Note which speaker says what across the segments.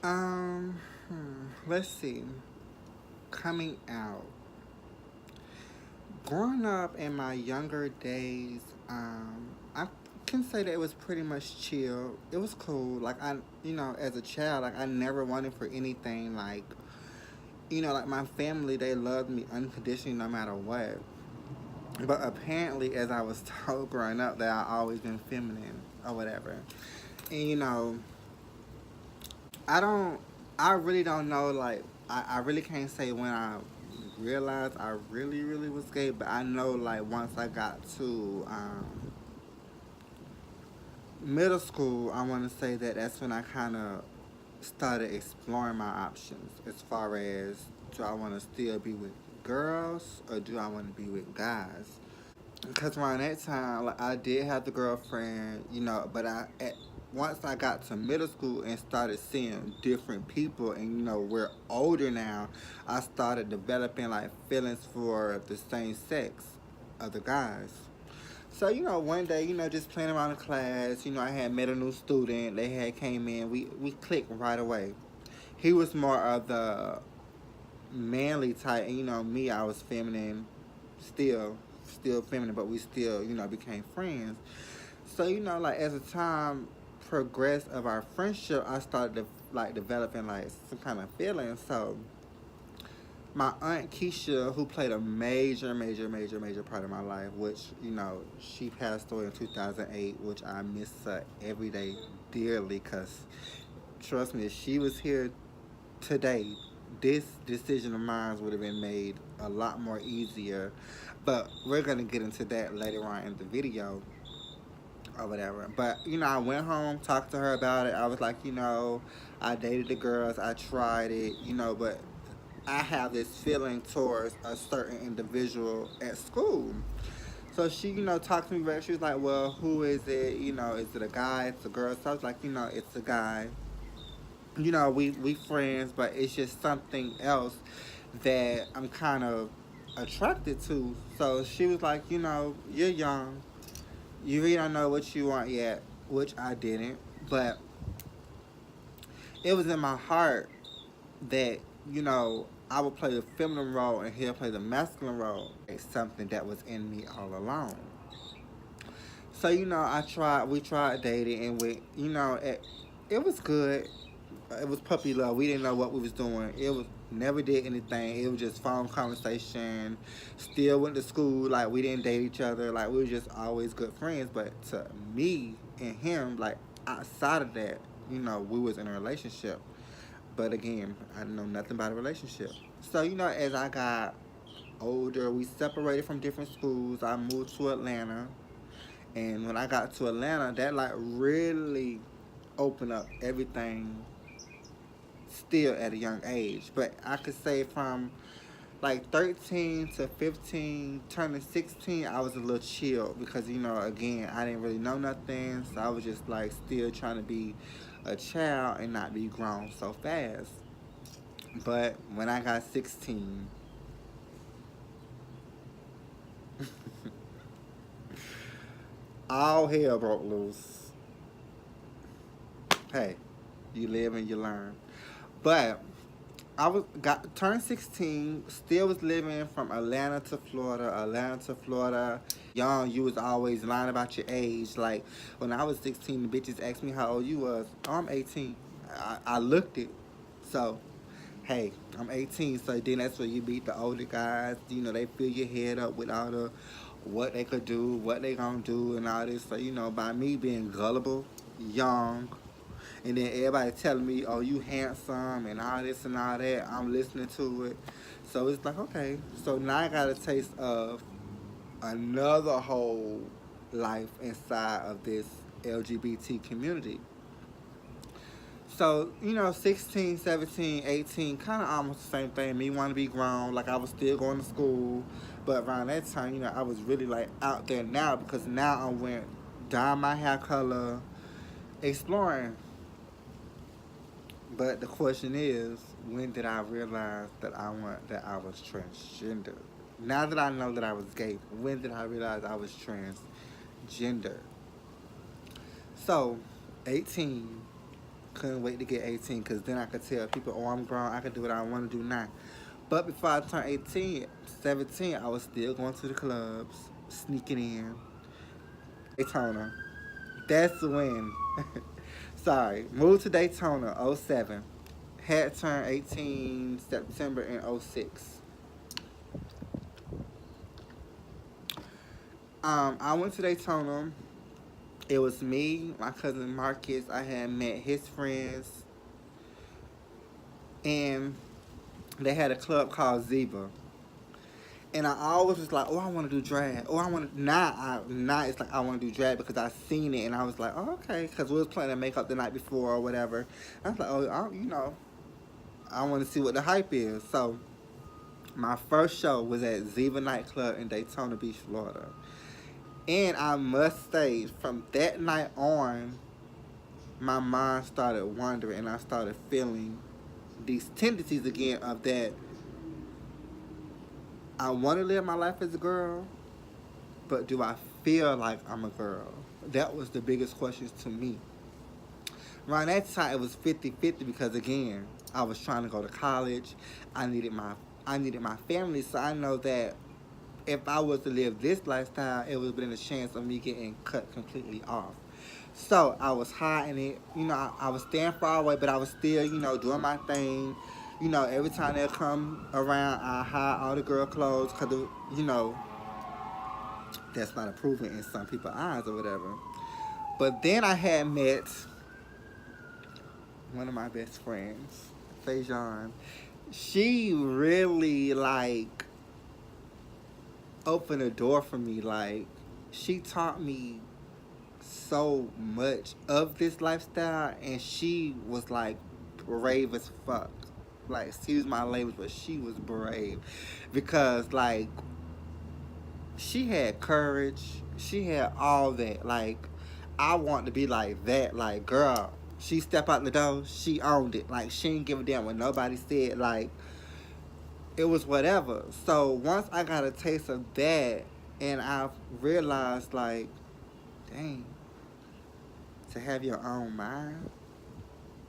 Speaker 1: Um, let's see. Coming out. Growing up in my younger days, I can say that it was pretty much chill. It was cool. Like as a child, like I never wanted for anything. Like my family, they loved me unconditionally, no matter what. But apparently, as I was told growing up, that I always been feminine or whatever. And I don't. I really don't know. Like, I really can't say when I realized I really, really was gay. But I know, like, once I got to middle school, I want to say that that's when I kind of started exploring my options as far as, do I want to still be with girls or do I want to be with guys? Because around that time, like I did have the girlfriend, but once I got to middle school and started seeing different people, and we're older now, I started developing like feelings for the same sex of the guys. So one day, just playing around in class, I had met a new student. They had came in. We clicked right away. He was more of the manly type, and me, I was feminine, still feminine, but we still, became friends. So like as the time progressed of our friendship, I started to like developing like some kind of feeling. So my aunt Keisha, who played a major, major, major, major part of my life, which she passed away in 2008, which I miss her every day dearly, cause trust me, if she was here today, this decision of mine would have been made a lot more easier. But we're gonna get into that later on in the video or whatever. But I went home, talked to her about it. I was like, I dated the girls, I tried it, but I have this feeling towards a certain individual at school. So she, talked to me back. She was like, well, who is it? Is it a guy? It's a girl. So I was like, it's a guy. We friends, but it's just something else that I'm kind of attracted to. So she was like, you're young. You really don't know what you want yet, which I didn't. But it was in my heart that, I would play the feminine role and he'll play the masculine role. It's something that was in me all along. So, we tried dating and it was good. It was puppy love. We didn't know what we was doing. It was never did anything. It was just phone conversation. Still went to school. Like we didn't date each other. Like we were just always good friends. But to me and him, like outside of that, we was in a relationship. But again, I didn't know nothing about a relationship. So as I got older, we separated from different schools. I moved to Atlanta, and when I got to Atlanta, that like really opened up everything still at a young age. But I could say from like 13 to 15, turning 16, I was a little chill because, again, I didn't really know nothing. So I was just like still trying to be a child and not be grown so fast. But when I got 16, all hell broke loose. Hey, you live and you learn. But I was got turned 16, still was living from Atlanta to Florida, Atlanta to Florida. Young, you was always lying about your age. Like when I was 16, the bitches asked me how old you was. Oh, I'm 18. I looked it. So, hey, I'm 18. So then that's where you meet the older guys. They fill your head up with all the what they could do, what they gonna do, and all this. So by me being gullible, young, and then everybody telling me, "Oh, you handsome," and all this and all that. I'm listening to it, so it's like, okay. So now I got a taste of another whole life inside of this LGBT community. So 16, 17, 18, kind of almost the same thing. Me want to be grown, like I was still going to school, but around that time, I was really like out there now because now I went dye my hair color, exploring. But the question is, when did I realize that I was transgender? Now that I know that I was gay, when did I realize I was transgender? So, 18, couldn't wait to get 18 because then I could tell people, oh, I'm grown. I can do what I want to do now. But before I turned 18, 17, I was still going to the clubs, sneaking in. Daytona. That's when. Sorry. Moved to Daytona, '07. Had turned 18 September in '06. I went to Daytona. It was me, my cousin Marcus. I had met his friends, and they had a club called Ziva. And I always was like, oh, I want to do drag. Oh, I want to. Now it's like I want to do drag because I seen it and I was like, oh, okay. Because we was planning makeup the night before or whatever. I was like, oh, I want to see what the hype is. So my first show was at Ziva nightclub in Daytona Beach, Florida. And I must say, from that night on, my mind started wandering and I started feeling these tendencies again of that I want to live my life as a girl, but do I feel like I'm a girl? That was the biggest question to me. Around that time, it was 50-50 because, again, I was trying to go to college. I needed my family, so I know that if I was to live this lifestyle, it would have been a chance of me getting cut completely off. So I was hiding it. I was staying far away, but I was still, doing my thing. Every time they come around, I hide all the girl clothes because, that's not approving in some people's eyes or whatever. But then I had met one of my best friends, Fajon. She really, like, opened a door for me. Like, she taught me so much of this lifestyle, and she was like brave as fuck. Like, excuse my language, but she was brave because, like, she had courage. She had all that. Like, I want to be like that. Like, girl, she stepped out the door, she owned it. Like, she didn't give a damn what nobody said. Like, it was whatever. So once I got a taste of that, and I realized, like, dang, to have your own mind,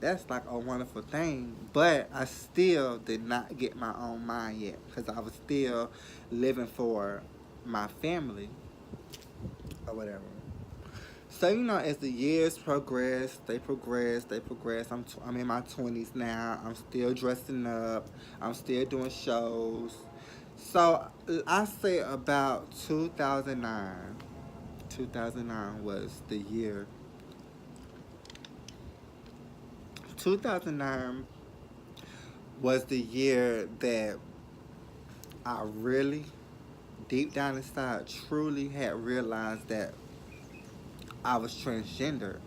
Speaker 1: that's like a wonderful thing. But I still did not get my own mind yet because I was still living for my family or whatever. So, as the years progress, they progress, they progress. I'm in my 20s now. I'm still dressing up. I'm still doing shows. So, I say about 2009. 2009 was the year. 2009 was the year that I really, deep down inside, truly had realized that I was transgender.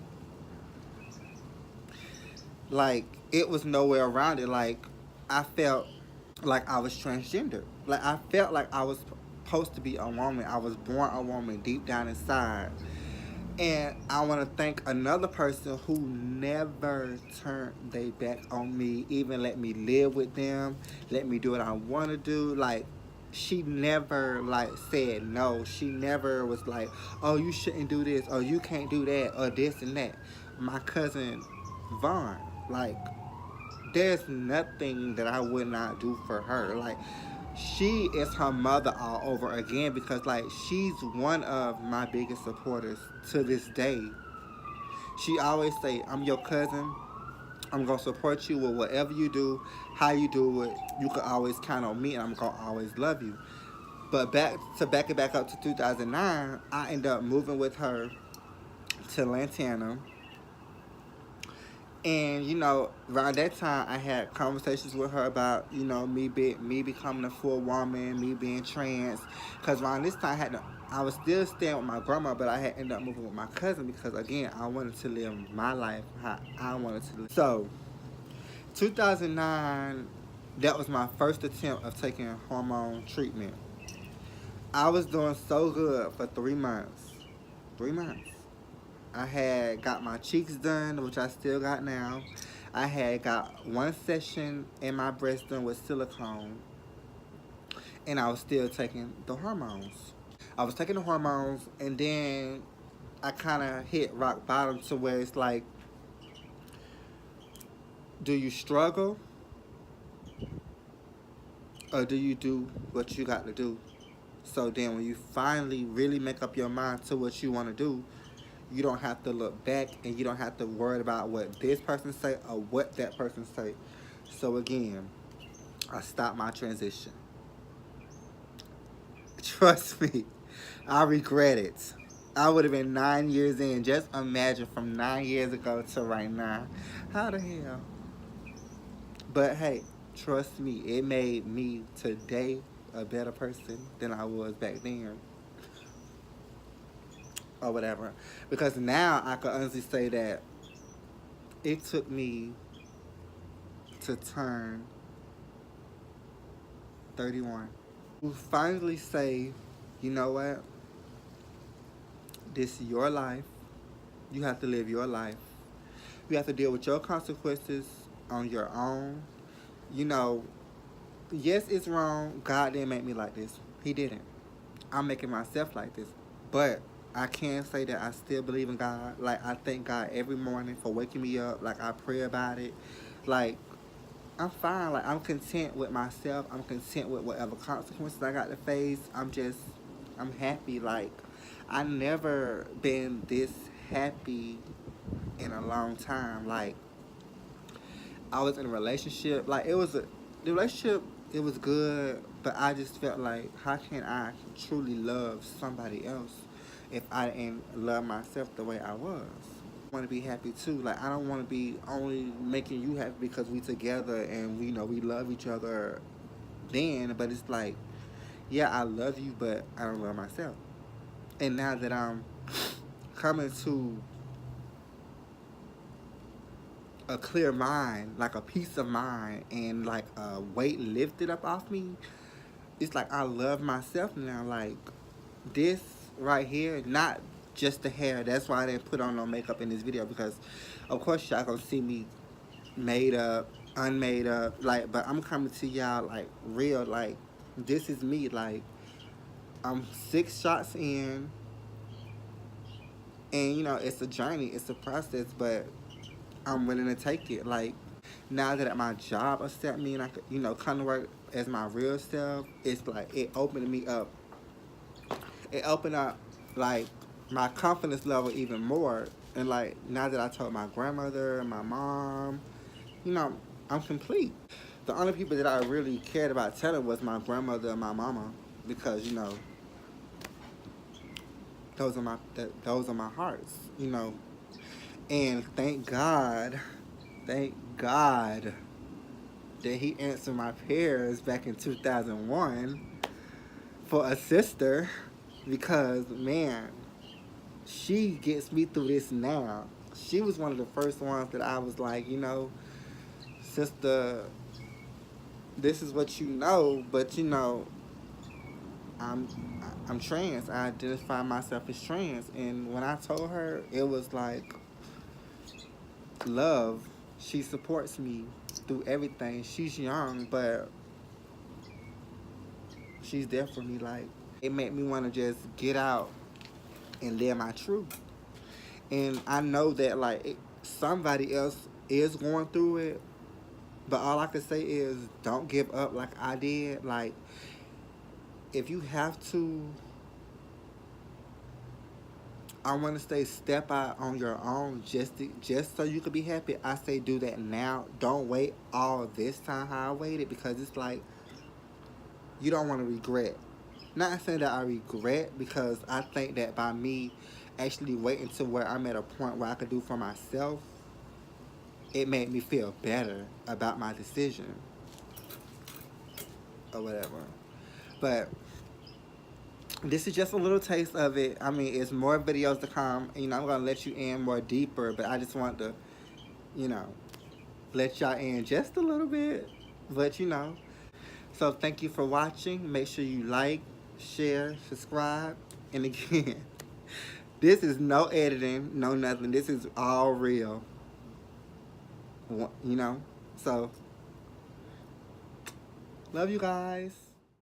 Speaker 1: Like, it was nowhere around it. Like, I felt like I was transgender. Like, I felt like I was supposed to be a woman. I was born a woman deep down inside. And I want to thank another person who never turned their back on me, even let me live with them, let me do what I want to do. Like, she never, like, said no. She never was like, oh, you shouldn't do this, or you can't do that, or this and that. My cousin Vaughn, like, there's nothing that I would not do for her. Like, she is her mother all over again because, like, she's one of my biggest supporters to this day. She always say, I'm your cousin. I'm going to support you with whatever you do, how you do it. You can always count on me, and I'm going to always love you. But back it back up to 2009, I ended up moving with her to Lantana. And, around that time, I had conversations with her about, me becoming a full woman, me being trans. Because around this time, I was still staying with my grandma, but I had ended up moving with my cousin because, again, I wanted to live my life how I wanted to live. So, 2009, that was my first attempt of taking hormone treatment. I was doing so good for 3 months. 3 months. I had got my cheeks done, which I still got now. I had got one session in my breast done with silicone, and I was still taking the hormones. I was taking the hormones, and then I kind of hit rock bottom to where it's like Do you struggle, or do you do what you got to do? So then when you finally really make up your mind to what you want to do, you don't have to look back and you don't have to worry about what this person say or what that person say. So again, I stopped my transition. Trust me, I regret it. I would have been 9 years in. Just imagine from 9 years ago to right now. How the hell? But hey, trust me, it made me today a better person than I was back then, or whatever. Because now I can honestly say that it took me to turn 31. You finally say, you know what? This is your life. You have to live your life. You have to deal with your consequences on your own. You know, yes, it's wrong. God didn't make me like this. He didn't. I'm making myself like this. But I can say that I still believe in God. Like, I thank God every morning for waking me up. Like, I pray about it. Like, I'm fine. Like, I'm content with myself. I'm content with whatever consequences I got to face. I'm happy. Like, I never been this happy in a long time. Like, I was in a relationship. Like, the relationship, it was good, but I just felt like, how can I truly love somebody else if I didn't love myself the way I was? I want to be happy too. Like, I don't want to be only making you happy because we together and we know we love each other then, but it's like, yeah, I love you, but I don't love myself. And now that I'm coming to a clear mind, like a peace of mind, and like a weight lifted up off me, it's like I love myself now. Like, this right here, not just the hair. That's why I didn't put on no makeup in this video, because of course y'all gonna see me made up, unmade up, like, but I'm coming to y'all like real, like, this is me. Like, I'm 6 shots in, and you know, it's a journey, it's a process, but I'm willing to take it. Like, now that my job accept me and I could, you know, come to work as my real self, it's like it opened me up. It opened up like my confidence level even more. And like, now that I told my grandmother and my mom, you know, I'm complete. The only people that I really cared about telling was my grandmother and my mama, because you know, those are my hearts, you know. And thank God that he answered my prayers back in 2001 for a sister, because man, she gets me through this now. She was one of the first ones that I was like, you know, sister, this is what you know, but you know, I'm I'm trans. I identify myself as trans, and when I told her, it was like love. She supports me through everything. She's young, but she's there for me. Like, it made me want to just get out and live my truth. And I know that like somebody else is going through it, but all I can say is don't give up like I did. Like, if you have to, I want to say step out on your own just so you could be happy. I say do that now. Don't wait all this time how I waited, because it's like you don't want to regret. Not saying that I regret, because I think that by me actually waiting to where I'm at a point where I could do for myself, it made me feel better about my decision or whatever. But this is just a little taste of it. I mean, it's more videos to come. You know, I'm gonna let you in more deeper, but I just want to, you know, let y'all in just a little bit. But you know, so thank you for watching. Make sure you like, share, subscribe, and again, this is no editing, no nothing. This is all real. You know, so love you guys.